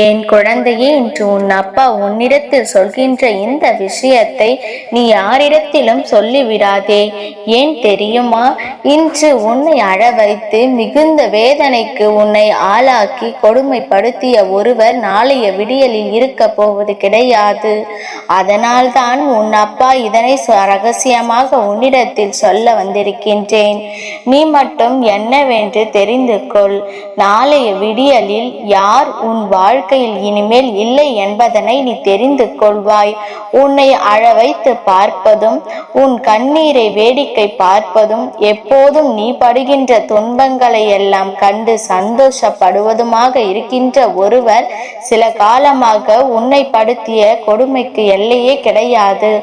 என் குழந்தையே, இன்று உன் அப்பா உன்னிடத்தில் சொல்கின்ற இந்த விஷயத்தை நீ யாரிடத்திலும் சொல்லிவிடாதே. ஏன் தெரியுமா? இன்று உன்னை அழ வைத்து மிகுந்த வேதனைக்கு உன்னை ஆளாக்கி கொடுமைப்படுத்திய ஒருவர் நாளைய விடியலில் இருக்க போவது கிடையாது. அதனால்தான் உன் அப்பா இதனை ரகசியமாக உன்னிடத்தில் சொல்ல வந்திருக்கின்றேன். நீ மட்டும் என்னவென்று தெரிந்து கொள். நாளைய விடியலில் யார் உன் வாழ்க்கையில் இனிமேல் இல்லை என்பதனை நீ தெரிந்து கொள்வாய். உன்னை அழ வைத்து பார்ப்பதும் உன் கண்ணீரை வேடிக்கை பார்ப்பதும் எப்போதும் நீ படுகின்ற துன்பங்களை எல்லாம் கண்டு சந்தோஷப்படுவதுமாக இருக்கின்ற ஒருவர் சில காலமாக உன்னை படுத்திய கொடுமைக்கு எல்லையே கிடையாது.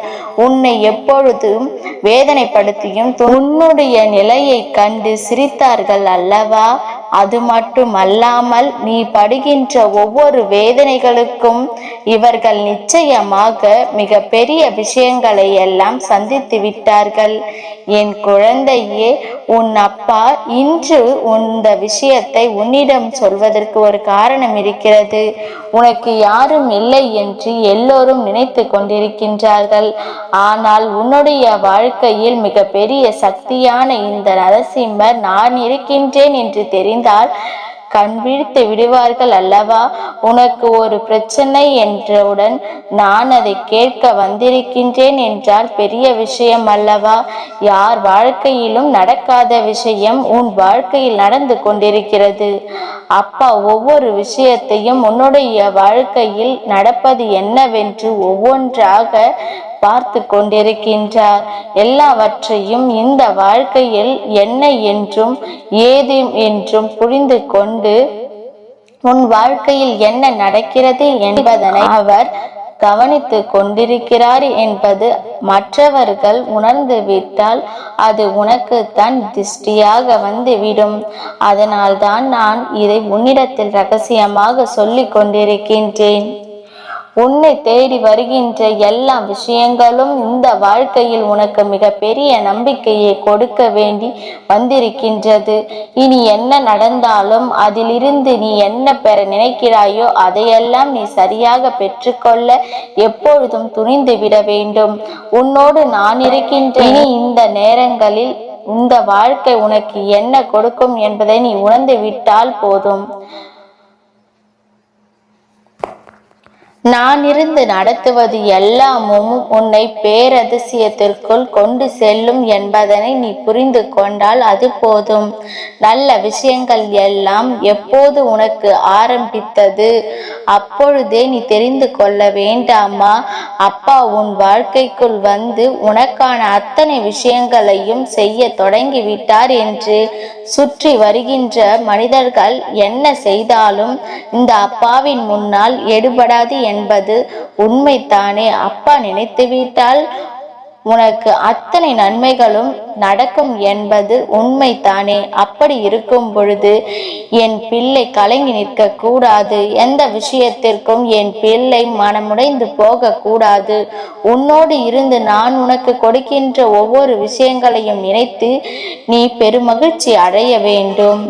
உன்னை எப்பொழுதும் வேதனைப்படுத்தியும் உன்னுடைய நிலையை கண்டு சிரித்தார்கள் அல்லவா? அது மட்டுமல்லாமல் நீ படுகின்ற ஒவ்வொரு வேதனைகளுக்கும் இவர்கள் நிச்சயமாக மிக பெரிய விஷயங்களை எல்லாம் சந்தித்து விட்டார்கள். என் குழந்தையே, உன் அப்பா இன்று இந்த விஷயத்தை உன்னிடம் சொல்வதற்கு ஒரு காரணம் இருக்கிறது. உனக்கு யாரும் இல்லை என்று எல்லோரும் நினைத்து கொண்டிருக்கின்றார்கள். ஆனால் உன்னுடைய வாழ்க்கையில் மிக பெரிய சக்தியான இந்த நரசிம்மர் நான் இருக்கின்றேன் என்று தெரிந்தால் கண் விழித்து விடுவார்கள் அல்லவா? உனக்கு ஒரு பிரச்சனை என்றவுடன் நான் அதை கேட்க வந்திருக்கின்றேன் என்றால் பெரிய விஷயம் அல்லவா? யார் வாழ்க்கையிலும் நடக்காத விஷயம் உன் வாழ்க்கையில் நடந்து கொண்டிருக்கிறது. அப்பா ஒவ்வொரு விஷயத்தையும் உன்னுடைய வாழ்க்கையில் நடப்பது என்னவென்று ஒவ்வொன்றாக பார்த்து கொண்டிருக்கின்றார். எல்லாவற்றையும் இந்த வாழ்க்கையில் என்ன என்றும் ஏது என்றும் புரிந்து கொண்டு உன் வாழ்க்கையில் என்ன நடக்கிறது என்பதனை அவர் கவனித்து கொண்டிருக்கிறார் என்பது மற்றவர்கள் உணர்ந்து விட்டால் அது உனக்குத்தான் திருஷ்டியாக வந்துவிடும். அதனால்தான் நான் இதை உன்னிடத்தில் ரகசியமாக சொல்லிக் கொண்டிருக்கின்றேன். உன்னை தேடி வருகின்ற எல்லா விஷயங்களும் இந்த வாழ்க்கையில் உனக்கு மிக பெரிய நம்பிக்கையை கொடுக்க வேண்டி வந்திருக்கின்றது. இனி என்ன நடந்தாலும் அதிலிருந்து நீ என்ன பெற நினைக்கிறாயோ அதையெல்லாம் நீ சரியாக பெற்றுக்கொள்ள எப்பொழுதும் துணிந்து விட வேண்டும். உன்னோடு நான் இருக்கின்றேன். இந்த நேரங்களில் இந்த வாழ்க்கை உனக்கு என்ன கொடுக்கும் என்பதை நீ உணர்ந்து விட்டால் போதும். நான் இருந்து நடத்துவது எல்லாமும் உன்னை பேரதிசயத்திற்குள் கொண்டு செல்லும் என்பதனை நீ புரிந்து கொண்டால் அது போதும். நல்ல விஷயங்கள் எல்லாம் எப்போது உனக்கு ஆரம்பித்தது அப்பொழுதே நீ தெரிந்து கொள்ள வேண்டாமா? அப்பா உன் வாழ்க்கைக்குள் வந்து உனக்கான அத்தனை விஷயங்களையும் செய்ய தொடங்கிவிட்டார் என்று. சுற்றி வருகின்ற மனிதர்கள் என்ன செய்தாலும் இந்த அப்பாவின் முன்னால் எடுபடாது என்பது உண்மைத்தானே? அப்பா நினைத்துவிட்டால் உனக்கு அத்தனை நன்மைகளும் நடக்கும் என்பது உண்மைத்தானே? அப்படி இருக்கும் பொழுது என் பிள்ளை கலங்கி நிற்க கூடாது. எந்த விஷயத்திற்கும் என் பிள்ளை மனமுடைந்து போக கூடாது. உன்னோடு இருந்து நான் உனக்கு கொடுக்கின்ற ஒவ்வொரு விஷயங்களையும் நினைத்து நீ பெருமகிழ்ச்சி அடைய வேண்டும்.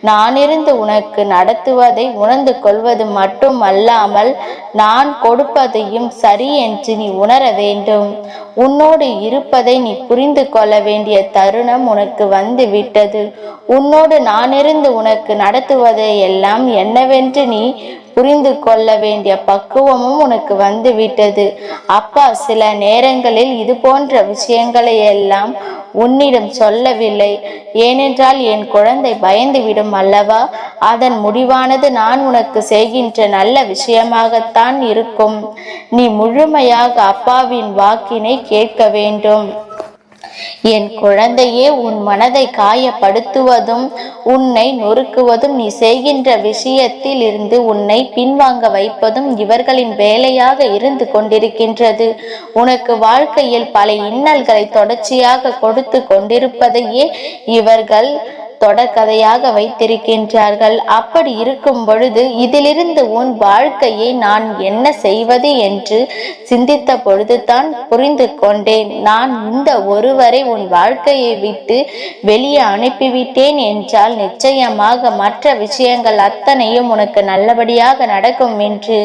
நான் இருந்து உனக்கு நடத்துவதை உணர்ந்து கொள்வது மட்டுமல்லாமல் நான் கொடுப்பதையும் சரி என்று நீ உணர வேண்டும். உன்னோடு இருப்பதை நீ புரிந்து கொள்ள வேண்டிய தருணம் உனக்கு வந்து விட்டது. உன்னோடு நான் இருந்து உனக்கு நடத்துவதை எல்லாம் என்னவென்று நீ புரிந்து கொள்ள வேண்டிய பக்குவமும் உனக்கு வந்து விட்டது. அப்பா சில நேரங்களில் இது போன்ற விஷயங்களை எல்லாம் உன்னிடம் சொல்லவில்லை. ஏனென்றால் என் குழந்தை பயந்து விடும் அல்லவா? அதன் முடிவானது நான் உனக்கு செய்கின்ற நல்ல விஷயமாகத்தான் இருக்கும். நீ முழுமையாக அப்பாவின் வாக்கினை கேட்க வேண்டும். என் குழந்தையே, உன் மனதை காயப்படுத்துவதும் உன்னை நொறுக்குவதும் நீ செய்கின்ற விஷயத்தில் இருந்து உன்னை பின்வாங்க வைப்பதும் இவர்களின் வேலையாக இருந்து கொண்டிருக்கின்றது. உனக்கு வாழ்க்கையில் பல இன்னல்களை தொடர்ச்சியாக கொடுத்து கொண்டிருப்பதையே இவர்கள் தொடர்கதையாக வைத்திருக்கின்றார்கள். அப்படி இருக்கும் பொழுது இதிலிருந்து உன் வாழ்க்கையை நான் என்ன செய்வது என்று சிந்தித்த பொழுதுதான் புரிந்து கொண்டேன். நான் இந்த ஒருவரை உன் வாழ்க்கையை விட்டு வெளியே அனுப்பிவிட்டேன் என்றால் நிச்சயமாக மற்ற விஷயங்கள் அத்தனையும் உனக்கு நல்லபடியாக நடக்கும் என்று.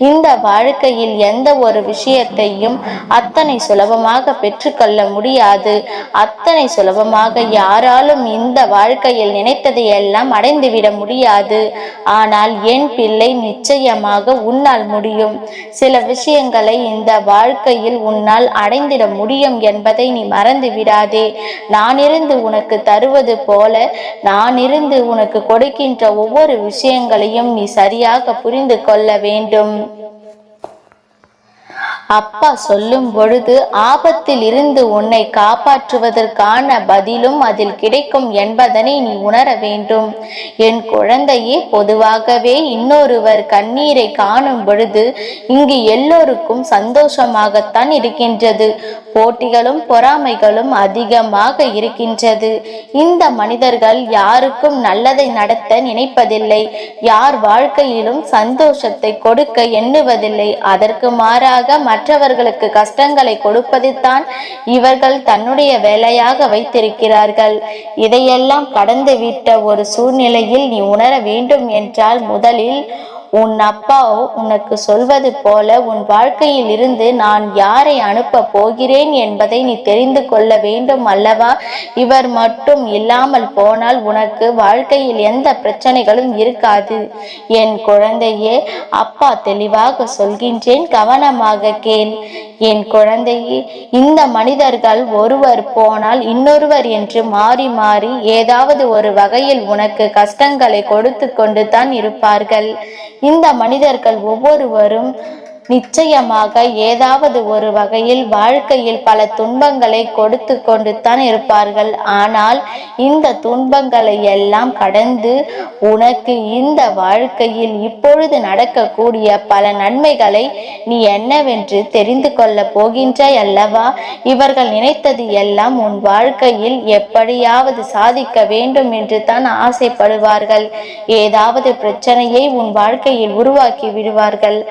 இந்த வாழ்க்கையில் எந்த ஒரு விஷயத்தையும் அத்தனை சுலபமாக பெற்றுக்கொள்ள முடியாது. அத்தனை சுலபமாக யாராலும் இந்த வாழ்க்கையில் நினைத்ததை எல்லாம் அடைந்துவிட முடியாது. ஆனால் என் பிள்ளை, நிச்சயமாக உன்னால் முடியும். சில விஷயங்களை இந்த வாழ்க்கையில் உன்னால் அடைந்திட முடியும் என்பதை நீ மறந்து விடாதே. நான் இருந்து உனக்கு தருவது போல நான் இருந்து உனக்கு கொடுக்கின்ற ஒவ்வொரு விஷயங்களையும் நீ சரியாக புரிந்து கொள்ள வேண்டும். அப்பா சொல்லும் பொழுது ஆபத்தில் இருந்து உன்னை காப்பாற்றுவதற்கான பதிலும் அதில் கிடைக்கும் என்பதனை நீ உணர வேண்டும். என் குழந்தையே, பொதுவாகவே இன்னொருவர் கண்ணீரை காணும் பொழுது இங்கு எல்லோருக்கும் சந்தோஷமாகத்தான் இருக்கின்றது. போட்டிகளும் பொறாமைகளும் அதிகமாக இருக்கின்றது. இந்த மனிதர்கள் யாருக்கும் நல்லதை நடத்த நினைப்பதில்லை. யார் வாழ்க்கையிலும் சந்தோஷத்தை கொடுக்க எண்ணுவதில்லை. அதற்கு மாறாக மற்றவர்களுக்கு கஷ்டங்களை கொடுப்பதுதான் இவர்கள் தன்னுடைய வேலையாக வைத்திருக்கிறார்கள். இதையெல்லாம் கடந்துவிட்ட ஒரு சூழ்நிலையில் நீ உணர வேண்டும் என்றால் முதலில் உன் அப்பா உனக்கு சொல்வது போல உன் வாழ்க்கையில் இருந்து நான் யாரை அனுப்ப போகிறேன் என்பதை நீ தெரிந்து கொள்ள வேண்டும் அல்லவா? இவர் மட்டும் இல்லாமல் போனால் உனக்கு வாழ்க்கையில் எந்த பிரச்சனைகளும் இருக்காது. என் குழந்தையே, அப்பா தெளிவாக சொல்கின்றேன், கவனமாக கேள். என் குழந்தையே, இந்த மனிதர்கள் ஒருவர் போனால் இன்னொருவர் என்று மாறி மாறி ஏதாவது ஒரு வகையில் உனக்கு கஷ்டங்களை கொடுத்து கொண்டு தான் இருப்பார்கள். இந்த மனிதர்கள் ஒவ்வொருவரும் நிச்சயமாக ஏதாவது ஒரு வகையில் வாழ்க்கையில் பல துன்பங்களை கொடுத்து கொண்டு தான் இருப்பார்கள். ஆனால் இந்த துன்பங்களை எல்லாம் கடந்து உனக்கு இந்த வாழ்க்கையில் இப்பொழுது நடக்கக்கூடிய பல நன்மைகளை நீ என்னவென்று தெரிந்து கொள்ள போகின்றாய் அல்லவா? இவர்கள் நினைத்தது எல்லாம் உன் வாழ்க்கையில் எப்படியாவது சாதிக்க வேண்டும் என்று தான் ஆசைப்படுவார்கள். ஏதாவது பிரச்சனையை உன் வாழ்க்கையில் உருவாக்கி விடுவார்கள்.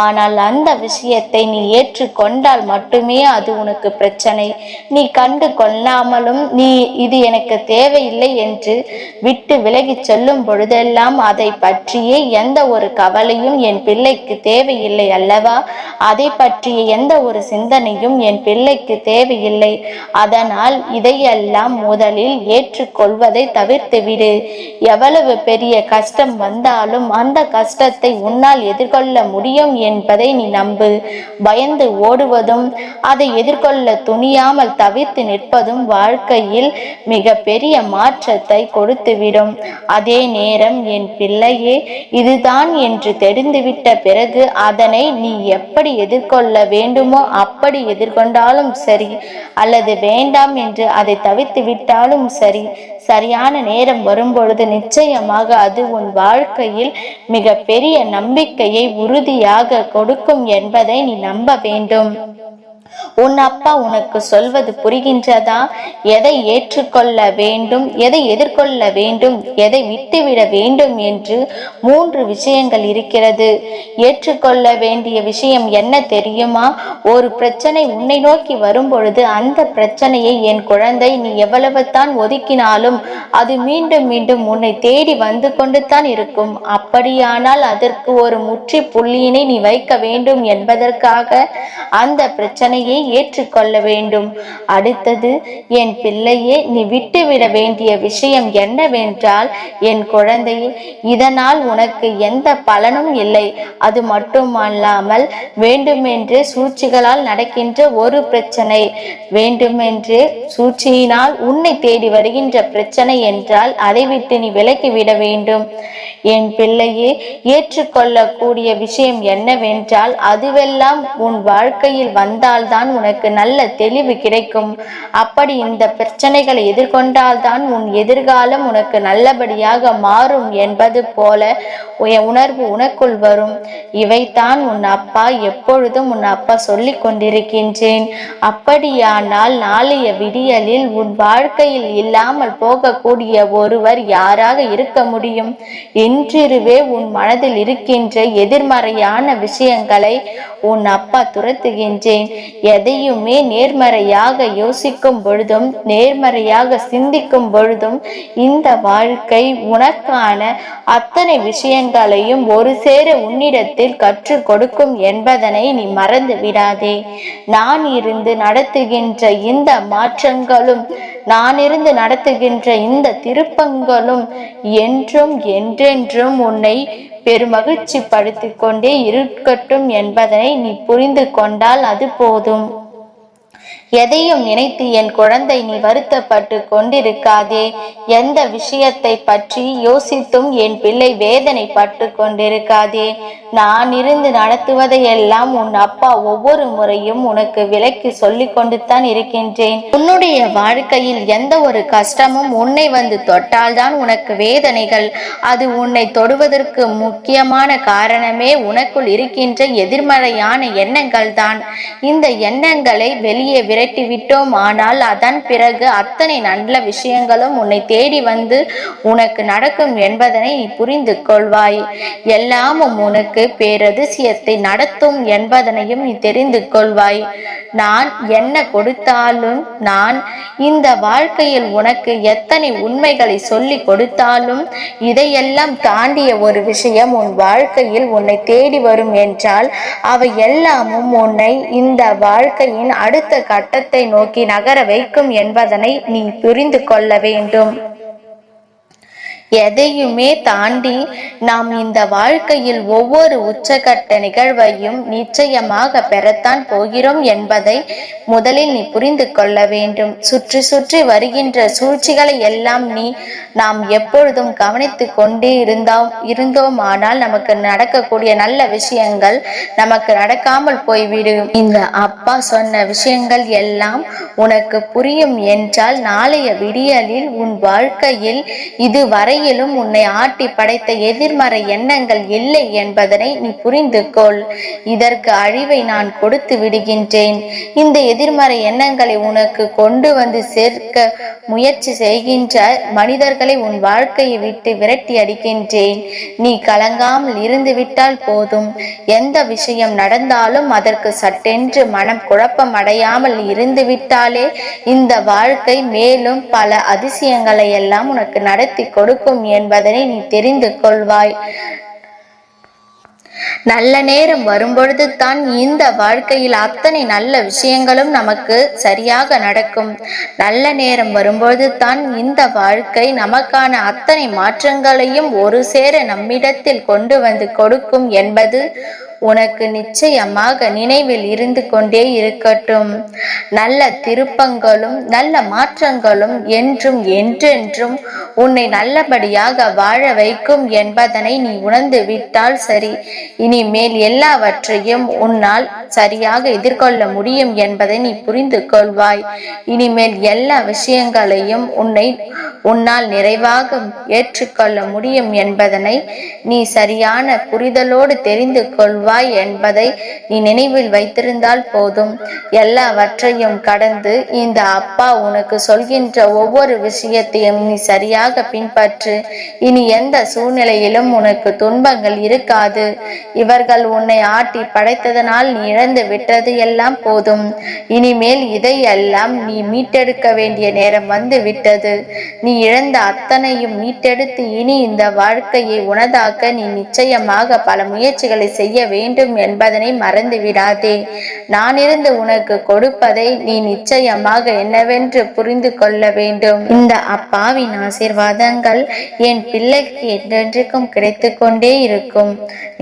ஆனால் அந்த விஷயத்தை நீ ஏற்றுக்கொண்டால் மட்டுமே அது உனக்கு பிரச்சனை. நீ கண்டு கொள்ளாமலும் நீ இது எனக்கு தேவையில்லை என்று விட்டு விலகி செல்லும் பொழுதெல்லாம் அதை பற்றியே எந்த ஒரு கவலையும் என் பிள்ளைக்கு தேவையில்லை அல்லவா? அதை பற்றிய எந்த ஒரு சிந்தனையும் என் பிள்ளைக்கு தேவையில்லை. அதனால் இதையெல்லாம் முதலில் ஏற்றுக்கொள்வதை தவிர்த்து விடு. எவ்வளவு பெரிய கஷ்டம் வந்தாலும் அந்த கஷ்டத்தை உன்னால் எதிர்கொள்ள முடியும் என்பதை நீ நம்பு. பயந்து ஓடுவதும் அதை எதிர்கொள்ள துணியாமல் தவிர்த்து நிற்பதும் வாழ்க்கையில் மிக பெரிய மாற்றத்தை கொடுத்துவிடும். அதே நேரம் என் பிள்ளையே, இதுதான் என்று தெரிந்துவிட்ட பிறகு அதனை நீ எப்படி எதிர்கொள்ள வேண்டுமோ அப்படி எதிர்கொண்டாலும் சரி, அல்லது வேண்டாம் என்று அதை தவிர்த்து விட்டாலும் சரி, சரியான நேரம் வரும்பொழுது நிச்சயமாக அது உன் வாழ்க்கையில் மிக பெரிய நம்பிக்கையை உறுதியாக கொடுக்கும் என்பதை நீ நம்ப வேண்டும். உன் அப்பா உனக்கு சொல்வது புரிகின்றதா? எதை ஏற்றுக்கொள்ள வேண்டும், எதை எதிர்கொள்ள வேண்டும், எதை விட்டுவிட வேண்டும் என்று 3 விஷயங்கள் இருக்கிறது. ஏற்றுக்கொள்ள வேண்டிய விஷயம் என்ன தெரியுமா? ஒரு பிரச்சனை உன்னை நோக்கி வரும் பொழுது அந்த பிரச்சனையை என் குழந்தை நீ எவ்வளவு தான் ஒதுக்கினாலும் அது மீண்டும் மீண்டும் உன்னை தேடி வந்து கொண்டு தான் இருக்கும். அப்படியானால் அதற்கு ஒரு முற்றுப்புள்ளியினை நீ வைக்க வேண்டும் என்பதற்காக அந்த பிரச்சனையை ஏற்றுக்கொள்ள வேண்டும். அடுத்தது என் பிள்ளையே, நீ விட்டுவிட வேண்டிய விஷயம் என்னவென்றால் என் குழந்தையே, இதனால் உனக்கு எந்த பலனும் இல்லை. அது மட்டுமல்லாமல் வேண்டுமென்று சூழ்ச்சிகளால் நடக்கின்ற ஒரு பிரச்சனை, வேண்டுமென்று சூழ்ச்சியினால் உன்னை தேடி வருகின்ற பிரச்சனை என்றால் அதை விட்டு நீ விலக்கிவிட வேண்டும். என் பிள்ளையே, ஏற்றுக்கொள்ளக்கூடிய விஷயம் என்னவென்றால் அதுவெல்லாம் உன் வாழ்க்கையில் வந்தால் தான் உனக்கு நல்ல தெளிவு கிடைக்கும். அப்படி இந்த பிரச்சனைகளை எதிர்கொண்டால்தான் உன் எதிர்காலம் உனக்கு நல்லபடியாக மாறும் என்பது போல உணர்வு உனக்குள் வரும். இவைதான் உன் அப்பா எப்பொழுதும் உன் அப்பா சொல்லிக் கொண்டிருக்கின்றேன். அப்படியானால் நாளைய விடியலில் உன் வாழ்க்கையில் இல்லாமல் போகக்கூடிய ஒருவர் யாராக இருக்க முடியும்? இன்றிரவே உன் மனதில் இருக்கின்ற எதிர்மறையான விஷயங்களை உன் அப்பா துரத்துகின்றேன். எதையுமே நேர்மறையாக யோசிக்கும் பொழுதும் நேர்மறையாக சிந்திக்கும் பொழுதும் இந்த வாழ்க்கை உனக்கான அத்தனை விஷயங்களையும் ஒரு சேர உன்னிடத்தில் கற்றுக் கொடுக்கும் என்பதனை நீ மறந்து விடாதே. நான் இருந்து நடத்துகின்ற இந்த மாற்றங்களும் நான் இருந்து நடத்துகின்ற இந்த திருப்பங்களும் என்றும் என்றென்றும் உன்னை பெருமகிழ்ச்சி படுத்திக் கொண்டே இருக்கட்டும் என்பதனை நீ புரிந்து கொண்டால் அது போதும். எதையும் நினைத்து என் குழந்தை நீ வருத்தப்பட்டு கொண்டிருக்காதே. எந்த விஷயத்தை பற்றி யோசித்தும் என் பிள்ளை வேதனைப்பட்டு கொண்டிருக்காதே. நான் இருந்து நடத்துவதையெல்லாம் உன் அப்பா ஒவ்வொரு முறையும் உனக்கு விலக்கி சொல்லி கொண்டு தான் இருக்கின்றேன். உன்னுடைய வாழ்க்கையில் எந்த ஒரு கஷ்டமும் உன்னை வந்து தொட்டால்தான் உனக்கு வேதனைகள். அது உன்னை தொடுவதற்கு முக்கியமான காரணமே உனக்குள் இருக்கின்ற எதிர்மறையான எண்ணங்கள் தான். இந்த எண்ணங்களை வெளியே விரட்டி விட்டோம் ஆனால் அதன் பிறகு அத்தனை நல்ல விஷயங்களும் உன்னை தேடி வந்து உனக்கு நடக்கும் என்பதனை நீ புரிந்து கொள்வாய். எல்லாமும் உனக்கு பேரதிசயத்தை நடத்தும் என்பதனையும் நீ தெரிந்து கொள்வாய். நான் என்ன கொடுத்தாலும் நான் இந்த வாழ்க்கையில் உனக்கு எத்தனை உண்மைகளை சொல்லி கொடுத்தாலும் இதையெல்லாம் தாண்டிய ஒரு விஷயம் உன் வாழ்க்கையில் உன்னை தேடி வரும் என்றால் அவை எல்லாமும் உன்னை இந்த வாழ்க்கையின் அடுத்த கட்டத்தை நோக்கி நகர வைக்கும் என்பதனை நீ புரிந்து கொள்ள வேண்டும். எதையுமே தாண்டி நாம் இந்த வாழ்க்கையில் ஒவ்வொரு உச்சகட்ட நிகழ்வையும் நிச்சயமாக பெறத்தான் போகிறோம் என்பதை முதலில் நீ புரிந்து கொள்ள வேண்டும். சுற்றி சுற்றி வருகின்ற சூழ்ச்சிகளை எல்லாம் நாம் எப்பொழுதும் கவனித்து கொண்டே இருந்தோமானால் நமக்கு நடக்கக்கூடிய நல்ல விஷயங்கள் நமக்கு நடக்காமல் போய்விடும். இந்த அப்பா சொன்ன விஷயங்கள் எல்லாம் உனக்கு புரியும் என்றால் நாளைய விடியலில் உன் வாழ்க்கையில் இதுவரை உன்னை ஆட்டி படைத்த எதிர்மறை எண்ணங்கள் இல்லை என்பதனை நீ புரிந்து கொள். இதற்கு அழிவை நான் கொடுத்து விடுகின்றேன். இந்த எதிர்மறை எண்ணங்களை உனக்கு கொண்டு வந்து சேர்க்க முயற்சி செய்கின்ற மனிதர்களை உன் வாழ்க்கையை விட்டு விரட்டி அடிக்கின்றேன். நீ கலங்காமல் இருந்து விட்டால் போதும். எந்த விஷயம் நடந்தாலும் அதற்கு சட்டென்று மனம் குழப்பம் அடையாமல் இருந்து விட்டாலே இந்த வாழ்க்கை மேலும் பல அதிசயங்களை எல்லாம் உனக்கு நடத்தி கொடுக்கும் என்பதனை நீ தெரிந்து கொள்வாய். நல்ல நேரம் வரும்பொழுது தான் இந்த வாழ்க்கையில் அத்தனை நல்ல விஷயங்களும் நமக்கு சரியாக நடக்கும். நல்ல நேரம் வரும்பொழுது தான் இந்த வாழ்க்கை நமக்கான அத்தனை மாற்றங்களையும் ஒரு சேர நம்மிடத்தில் கொண்டு வந்து கொடுக்கும் என்பது உனக்கு நிச்சயமாக நினைவில் இருந்து கொண்டே இருக்கட்டும். நல்ல திருப்பங்களும் நல்ல மாற்றங்களும் என்றும் என்றென்றும் உன்னை நல்லபடியாக வாழ வைக்கும் என்பதனை நீ உணர்ந்து விட்டால் சரி. இனிமேல் எல்லாவற்றையும் உன்னால் சரியாக எதிர்கொள்ள முடியும் என்பதை நீ புரிந்து கொள்வாய். இனிமேல் எல்லா விஷயங்களையும் உன்னால் நிறைவாக ஏற்றுக்கொள்ள முடியும் என்பதனை நீ சரியான புரிதலோடு தெரிந்து கொள்வாய் என்பதை நீ நினைவில் வைத்திருந்தால் போதும். எல்லாவற்றையும் கடந்து இந்த அப்பா உனக்கு சொல்கின்ற ஒவ்வொரு விஷயத்தையும் நீ சரியாக பின்பற்று. இனி எந்த சூழ்நிலையிலும் உனக்கு துன்பங்கள் இருக்காது. இவர்கள் உன்னை ஆட்டி படைத்ததனால் நீ இழந்து விட்டது எல்லாம் போதும். இனிமேல் இதையெல்லாம் நீ மீட்டெடுக்க வேண்டிய நேரம் வந்து விட்டது. நீ இழந்த அத்தனையும் மீட்டெடுத்து இனி இந்த வாழ்க்கையை உனதாக்க நீ நிச்சயமாக பல முயற்சிகளை செய்ய வேண்டும் என்பதனை மறந்து விடாதே. நான் இருந்து உனக்கு கொடுப்பதை நீ நிச்சயமாக என்னவென்று புரிந்து கொள்ள வேண்டும். இந்த அப்பாவின் ஆசீர்வாதங்கள் என் பிள்ளைக்கு என்றென்றைக்கும் கிடைத்து கொண்டே இருக்கும்.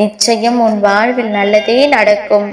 நிச்சயம் உன் வாழ்வில் நல்லதே நடக்கும்.